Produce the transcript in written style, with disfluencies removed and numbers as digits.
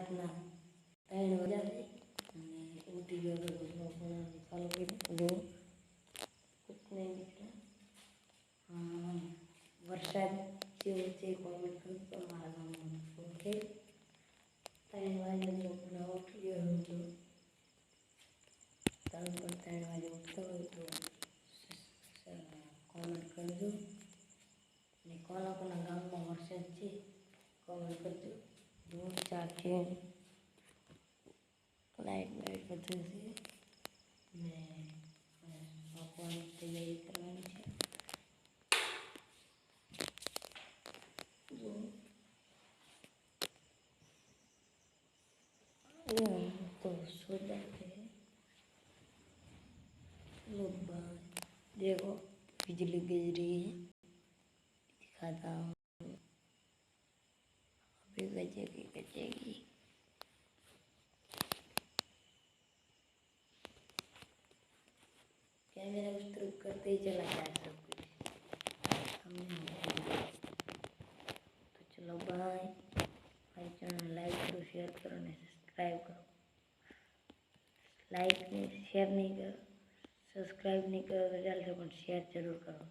રાતના 3 વાગ્યા અને ઉઠી ગયો તો પણ ચાલુ કર્યું જો કુછને વરસાદ જેવું છે કોમેન્ટ કરું તો મારા ગામમાં ઓકે 3 વાગે પણ ઉઠી ગયો હતો તમે પણ 3 વાગે ઉઠતા હોય તો કોમેન્ટ કરજો અને કોના કોના ગામમાં વરસાદ છે કોમેન્ટ કરજો દૂધ ચાખે લાઈટ બધું છે ને પકવાની તૈયારી કરવાની છે तो सोचा थे लोग देखो बिजली गिर रही है दिखाता हूँ अभी गजेगी कैमरा उस तरफ करते ही चला जाए सब कुछ हमने तो चलो बाय भाई चैनल लाइक करो शेयर करो ने सब्सक्राइब करो लाइक नहीं शेयर नहीं करो सब्सक्राइब नहीं करो तो जल्द से शेयर जरूर करो।